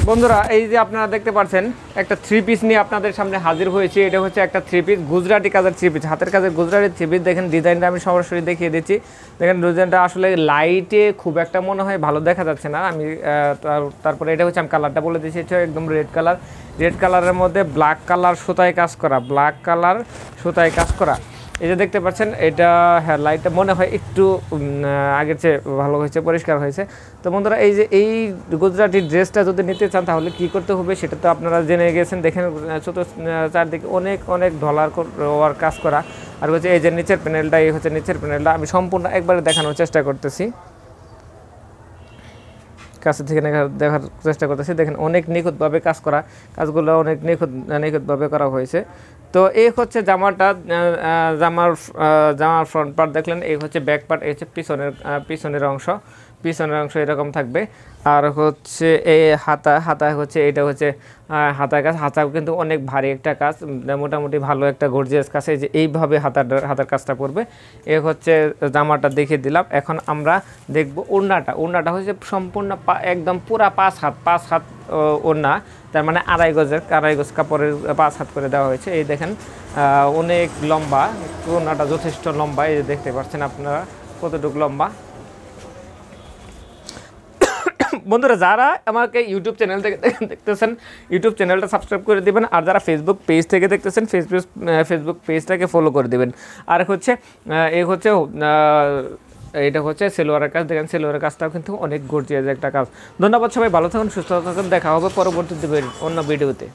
বন্ধুরা এই যে আপনারা দেখতে পাচ্ছেন একটা থ্রি পিস নিয়ে আপনাদের সামনে হাজির হয়েছি। এটা হচ্ছে একটা থ্রি পিস গুজরাটি কাজের থ্রি পিস, হাতের কাজের গুজরাটি থ্রি পিস। দেখেন ডিজাইনটা আমি সরাসরি দেখিয়ে দিচ্ছি। দেখেন ডিজাইনটা আসলে লাইটে খুব একটা মনে হয় ভালো দেখা যাচ্ছে না। আমি তারপরে এটা হচ্ছে আমি কালারটা বলে দিচ্ছি, এটা একদম রেড কালার। রেড কালারের মধ্যে ব্ল্যাক কালার সুতায় কাজ করা, ব্ল্যাক কালার সুতায় কাজ করা। এই যে দেখতে পাচ্ছেন এটা, হ্যাঁ লাইটটা মনে হয় একটু আগের চেয়ে ভালো হয়েছে, পরিষ্কার হয়েছে। তো বন্ধুরা এই যে এই গুজরাটি ড্রেসটা যদি নিতে চান তাহলে কী করতে হবে সেটা তো আপনারা জেনে গেছেন। দেখেন ছোটো চারদিকে অনেক অনেক ডলার ওয়ার কাজ করা। আর হচ্ছে এই যে নিচের প্যানেলটা, এই হচ্ছে নিচের প্যানেলটা, আমি সম্পূর্ণ একবারে দেখানোর চেষ্টা করতেছি, কাছে থেকে দেখার চেষ্টা করতেছি। দেখেন অনেক নিখুঁতভাবে কাজ করা, কাজগুলো অনেক নিখুঁতভাবে করা হয়েছে। তো এই হচ্ছে জামাটা, জামার ফ্রন্ট পার্ট দেখলেন, এই হচ্ছে ব্যাক পার্ট, এই হচ্ছে পিছনের অংশ এরকম থাকবে। আর হচ্ছে এই হাতা হচ্ছে এটা হচ্ছে হাতার কাজ। হাতাও কিন্তু অনেক ভারী একটা কাজ, মোটামুটি ভালো একটা গর্জিয়াস কাজ। এই যে এইভাবে হাতার কাজটা পড়বে। এ হচ্ছে জামাটা দেখিয়ে দিলাম। এখন আমরা দেখব ওড়নাটা হচ্ছে সম্পূর্ণ একদম পুরা 5 হাত ওড়না, তার মানে আড়াই গজ কাপড়ের 5 হাত করে দেওয়া হয়েছে। এই দেখেন অনেক লম্বা ওড়নাটা, যথেষ্ট লম্বা। এই দেখতে পাচ্ছেন আপনারা কতটুকু লম্বা। বন্ধুরা যারা আমাকে ইউটিউব চ্যানেল থেকে দেখতেছেন, ইউটিউব চ্যানেলটা সাবস্ক্রাইব করে দেবেন। আর যারা ফেসবুক পেজ থেকে দেখতেছেন, ফেসবুক পেজটাকে ফলো করে দেবেন। আর হচ্ছে এটা হচ্ছে সেলোয়ারের কাজ। দেখেন সেলোয়ারের কাজটাও কিন্তু অনেক গর্জিয়াস একটা কাজ। ধন্যবাদ, সবাই ভালো থাকুন, সুস্থ থাকুন। দেখা হবে পরবর্তী অন্য ভিডিওতে।